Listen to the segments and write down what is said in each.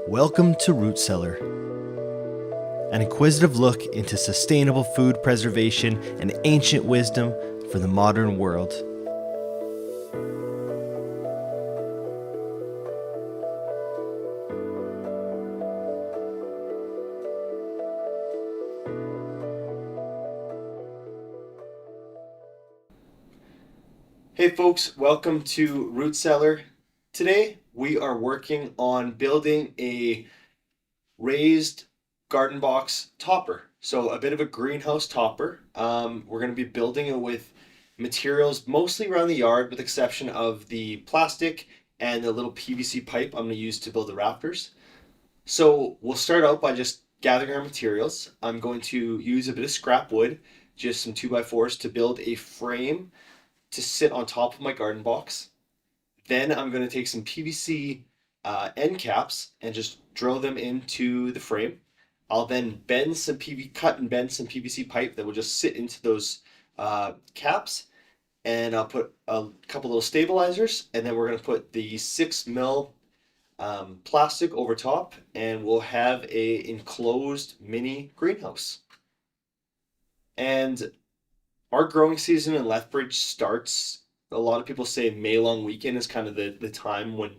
Welcome to Root Cellar, an inquisitive look into sustainable food preservation and ancient wisdom for the modern world. Hey folks, welcome to Root Cellar. Today we are working on building a raised garden box topper. So a bit of a greenhouse topper. We're going to be building it with materials mostly around the yard with the exception of the plastic and the little PVC pipe I'm going to use to build the rafters. So we'll start out by just gathering our materials. I'm going to use a bit of scrap wood, just some 2x4s to build a frame to sit on top of my garden box. Then I'm going to take some PVC end caps and just drill them into the frame. I'll then cut and bend some PVC pipe that will just sit into those caps, and I'll put a couple little stabilizers, and then we're going to put the 6mm plastic over top, and we'll have a enclosed mini greenhouse. And our growing season in Lethbridge starts, a lot of people say May long weekend is kind of the time when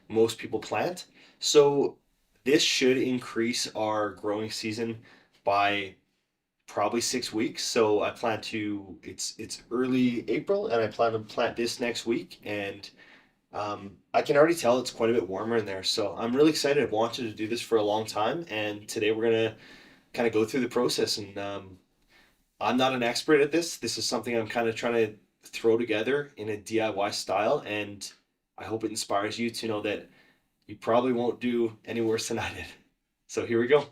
most people plant. So this should increase our growing season by probably 6 weeks. So I plan to, it's early April and I plan to plant this next week. And I can already tell it's quite a bit warmer in there. So I'm really excited. I've wanted to do this for a long time. And today we're going to kind of go through the process, and I'm not an expert at this. This is something I'm kind of trying to throw together in a DIY style, and I hope it inspires you to know that you probably won't do any worse than I did. So here we go.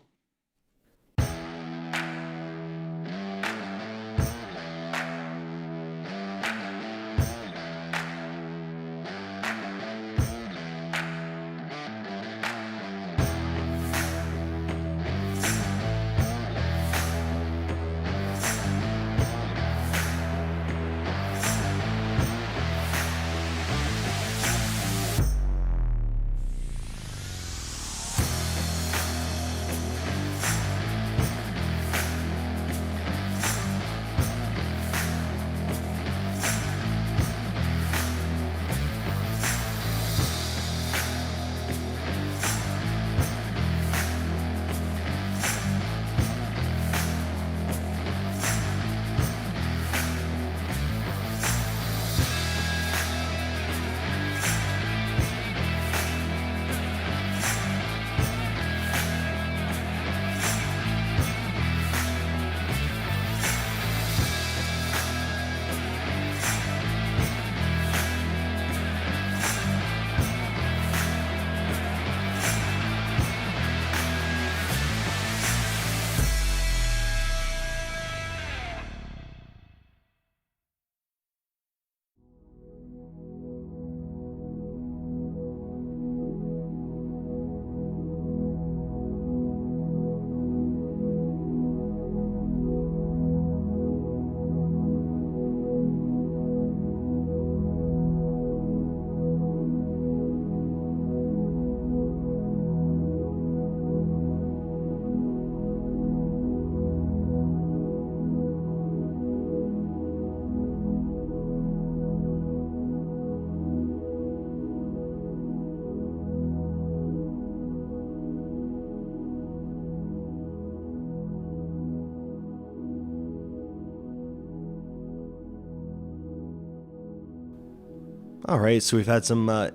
All right, so we've had some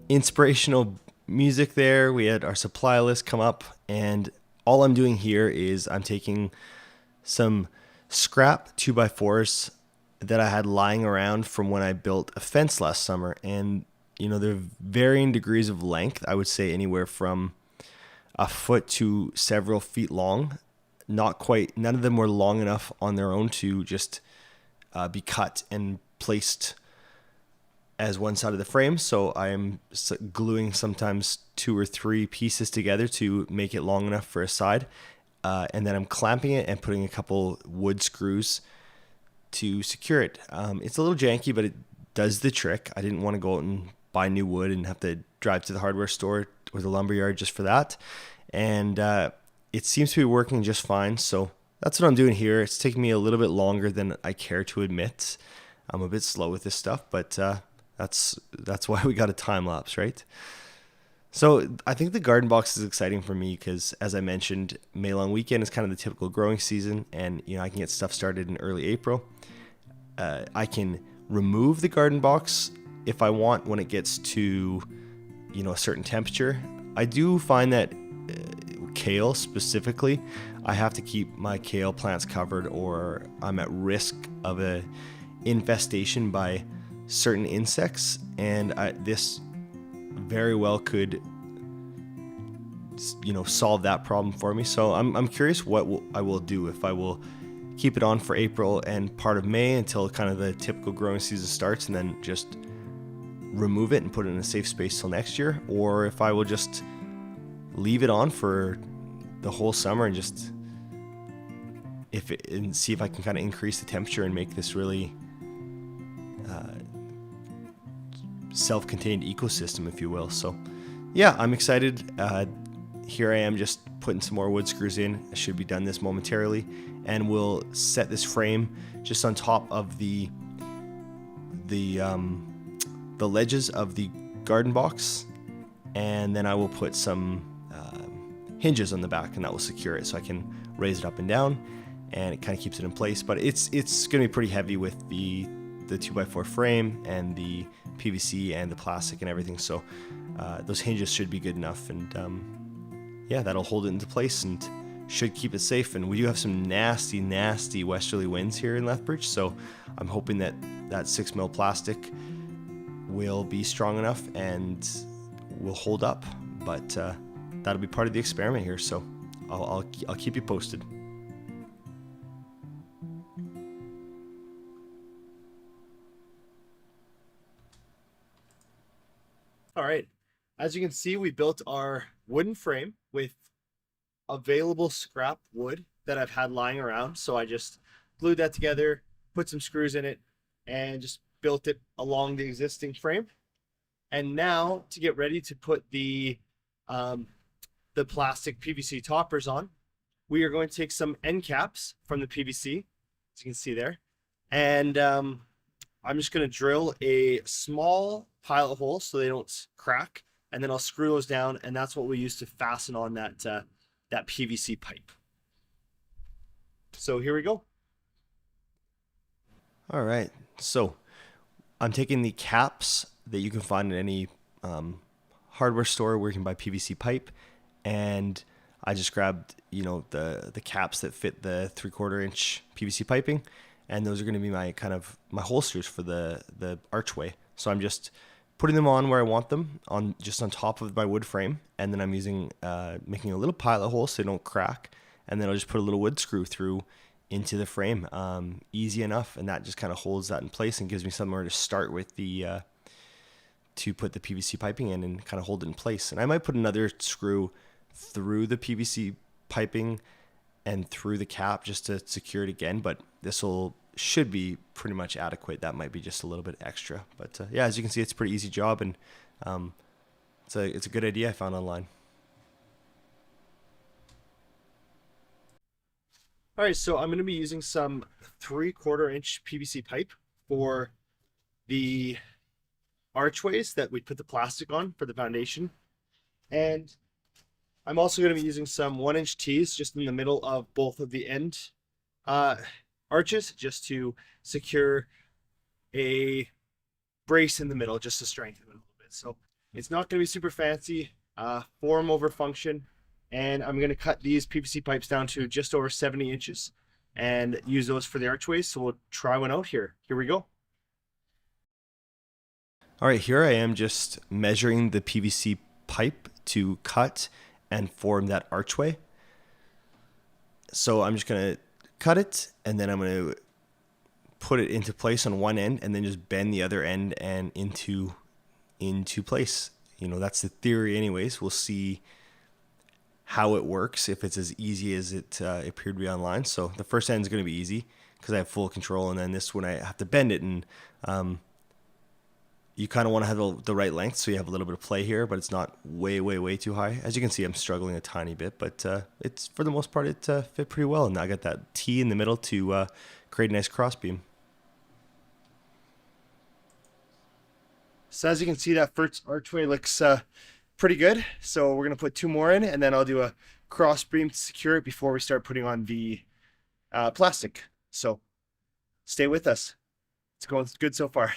inspirational music there. We had our supply list come up, and all I'm doing here is I'm taking some scrap 2x4s that I had lying around from when I built a fence last summer. And, they're varying degrees of length. I would say anywhere from a foot to several feet long. None of them were long enough on their own to just be cut and placed as one side of the frame. So I am gluing sometimes 2 or 3 pieces together to make it long enough for a side. And then I'm clamping it and putting a couple wood screws to secure it. It's a little janky, but it does the trick. I didn't want to go out and buy new wood and have to drive to the hardware store or the lumber yard just for that. And it seems to be working just fine. So that's what I'm doing here. It's taking me a little bit longer than I care to admit. I'm a bit slow with this stuff, but that's why we got a time lapse, right? So I think the garden box is exciting for me because, as I mentioned, May long weekend is kind of the typical growing season, and I can get stuff started in early April. I can remove the garden box if I want when it gets to a certain temperature. I do find that kale specifically, I have to keep my kale plants covered, or I'm at risk of a infestation by certain insects, and this very well could solve that problem for me. So I'm curious what I will do, if I will keep it on for April and part of May until kind of the typical growing season starts, and then just remove it and put it in a safe space till next year, or if I will just leave it on for the whole summer and just and see if I can kind of increase the temperature and make this really self-contained ecosystem, if you will. So yeah, I'm excited. Here I am just putting some more wood screws in. I should be done this momentarily, and we'll set this frame just on top of the ledges of the garden box, and then I will put some hinges on the back, and that will secure it so I can raise it up and down, and it kind of keeps it in place. But it's going to be pretty heavy with the 2x4 frame and the PVC and the plastic and everything, so those hinges should be good enough, and yeah, that'll hold it into place and should keep it safe. And we do have some nasty westerly winds here in Lethbridge, so I'm hoping that 6mm plastic will be strong enough and will hold up, but that'll be part of the experiment here, so I'll keep you posted. All right, as you can see, we built our wooden frame with available scrap wood that I've had lying around. So I just glued that together, put some screws in it, and just built it along the existing frame. And now to get ready to put the plastic PVC toppers on, we are going to take some end caps from the PVC, as you can see there, and I'm just going to drill a small pilot hole so they don't crack, and then I'll screw those down, and that's what we use to fasten on that PVC pipe. So here we go. All right, so I'm taking the caps that you can find in any hardware store where you can buy PVC pipe, and I just grabbed the caps that fit the 3/4 inch PVC piping, and those are going to be my holsters for the archway. So I'm just putting them on where I want them, on top of my wood frame, and then I'm using making a little pilot hole so they don't crack, and then I'll just put a little wood screw through into the frame. Easy enough, and that just kind of holds that in place and gives me somewhere to start with to put the PVC piping in and kind of hold it in place. And I might put another screw through the PVC piping and through the cap just to secure it again, but should be pretty much adequate. That might be just a little bit extra, but yeah, as you can see, it's a pretty easy job, and it's a good idea I found online. All right, so I'm going to be using some 3/4 inch PVC pipe for the archways that we put the plastic on for the foundation, and I'm also going to be using some 1-inch tees just in the middle of both of the end arches, just to secure a brace in the middle, just to strengthen it a little bit. So it's not going to be super fancy, form over function, and I'm going to cut these PVC pipes down to just over 70 inches and use those for the archways. So we'll try one out here. Here we go. All right, here I am just measuring the PVC pipe to cut and form that archway. So I'm just going to cut it, and then I'm going to put it into place on one end, and then just bend the other end and into place. That's the theory anyways. We'll see how it works, if it's as easy as it appeared to be online. So the first end is going to be easy. because I have full control. And then this one I have to bend it, and you kind of want to have the right length, so you have a little bit of play here, but it's not way too high. As you can see, I'm struggling a tiny bit, but it's, for the most part, it fit pretty well. And I got that T in the middle to create a nice crossbeam. So as you can see, that first archway looks pretty good. So we're gonna put 2 more in, and then I'll do a cross beam to secure it before we start putting on the plastic. So stay with us. It's going good so far.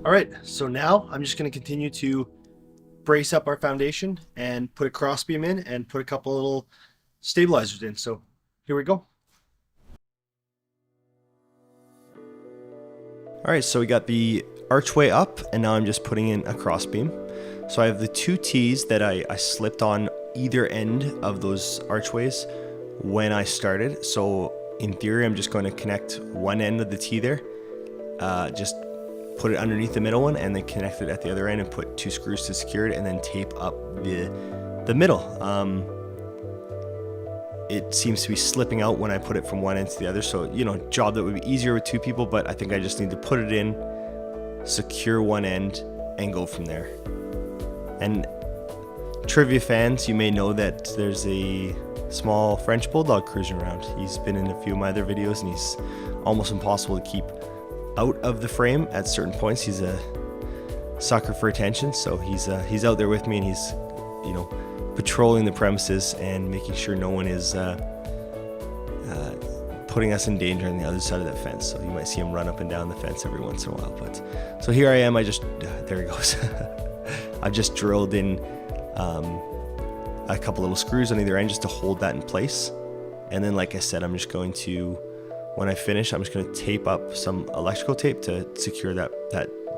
All right, so now I'm just going to continue to brace up our foundation and put a crossbeam in and put a couple little stabilizers in. So here we go. All right, so we got the archway up, and now I'm just putting in a crossbeam. So I have the 2 T's that I slipped on either end of those archways when I started. So in theory, I'm just going to connect one end of the T there, just put it underneath the middle one, and then connect it at the other end and put 2 screws to secure it, and then tape up the middle. It seems to be slipping out when I put it from one end to the other, so job that would be easier with 2 people, but I think I just need to put it in, secure one end, and go from there. And trivia fans, you may know that there's a small French bulldog cruising around. He's been in a few of my other videos, and he's almost impossible to keep out of the frame at certain points. He's a sucker for attention, so he's out there with me, and he's patrolling the premises and making sure no one is putting us in danger on the other side of that fence. So you might see him run up and down the fence every once in a while. But so here I am. There he goes. I've just drilled in a couple little screws on either end just to hold that in place. And then, like I said, I'm just going to, when I finish, I'm just going to tape up some electrical tape to secure that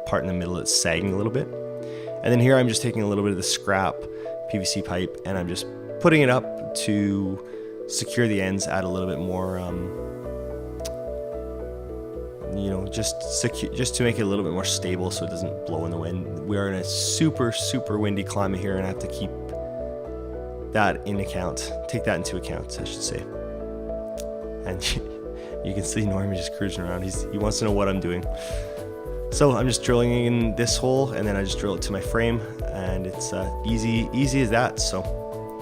part in the middle that's sagging a little bit. And then here I'm just taking a little bit of the scrap PVC pipe, and I'm just putting it up to secure the ends, add a little bit more, just to make it a little bit more stable so it doesn't blow in the wind. We are in a super windy climate here, and I have to keep that take that into account, I should say. And you can see Normie just cruising around. He wants to know what I'm doing. So I'm just drilling in this hole, and then I just drill it to my frame, and it's easy as that. So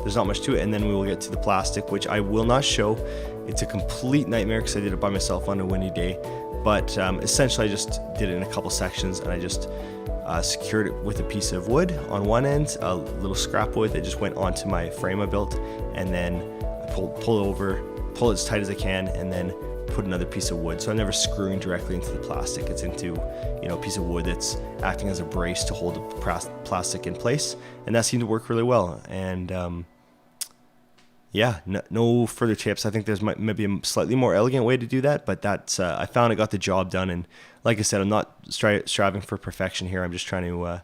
there's not much to it. And then we will get to the plastic, which I will not show. It's a complete nightmare because I did it by myself on a windy day. But essentially I just did it in a couple sections, and I just secured it with a piece of wood on one end, a little scrap wood that just went onto my frame I built, and then I pull it as tight as I can, and then put another piece of wood. So I'm never screwing directly into the plastic. It's into a piece of wood that's acting as a brace to hold the plastic in place, and that seemed to work really well. And yeah, no further tips. I think there's maybe a slightly more elegant way to do that, but that's I found it got the job done. And like I said, I'm not striving for perfection here. I'm just trying to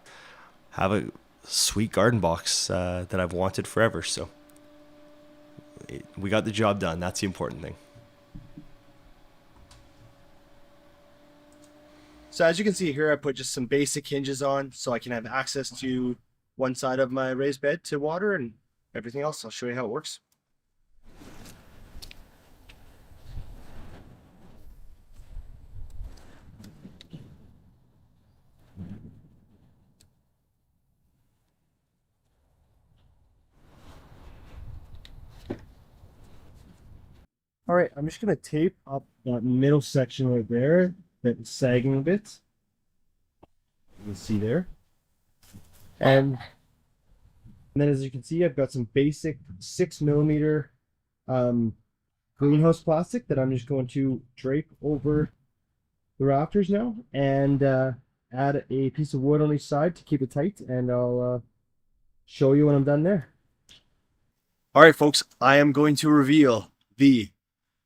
have a sweet garden box that I've wanted forever. So we got the job done. That's the important thing. So as you can see here, I put just some basic hinges on so I can have access to one side of my raised bed to water, and everything else I'll show you how it works. All right, I'm just gonna tape up that middle section right there that's sagging a bit. You can see there. And then as you can see, I've got some basic 6 millimeter greenhouse plastic that I'm just going to drape over the rafters now, and add a piece of wood on each side to keep it tight, and I'll show you when I'm done there. All right, folks, I am going to reveal the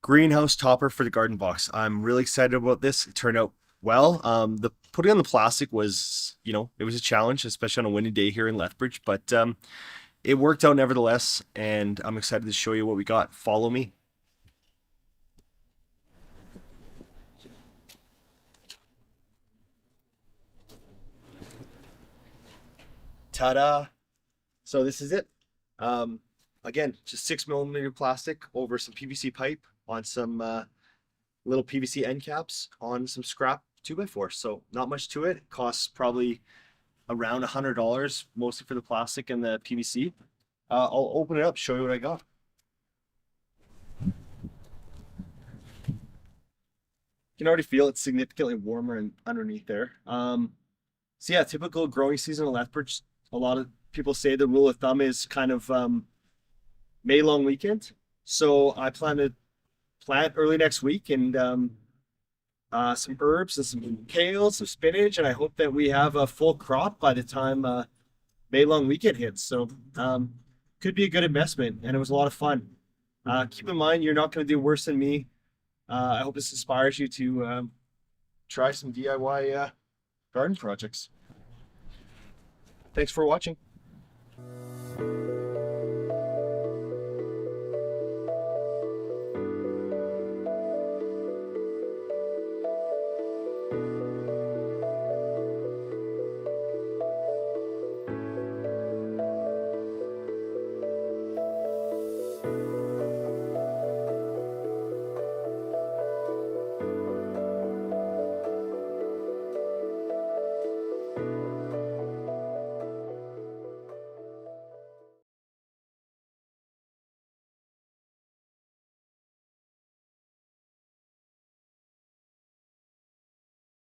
greenhouse topper for the garden box. I'm really excited about this. It turned out well. The putting on the plastic was, it was a challenge, especially on a windy day here in Lethbridge, but it worked out nevertheless, and I'm excited to show you what we got. Follow me. Ta-da! So this is it. Again, just 6 millimeter plastic over some PVC pipe on some little PVC end caps on some scrap 2x4. So not much to it. It costs probably around $100, mostly for the plastic and the PVC. I'll open it up, show you what I got. You can already feel it's significantly warmer underneath there. So yeah, typical growing season in Lethbridge. A lot of people say the rule of thumb is kind of May long weekend. So I plan to plant early next week, and some herbs and some kale, some spinach, and I hope that we have a full crop by the time May long weekend hits. So could be a good investment, and it was a lot of fun. Keep in mind, you're not going to do worse than me. I hope this inspires you to try some DIY garden projects. Thanks for watching.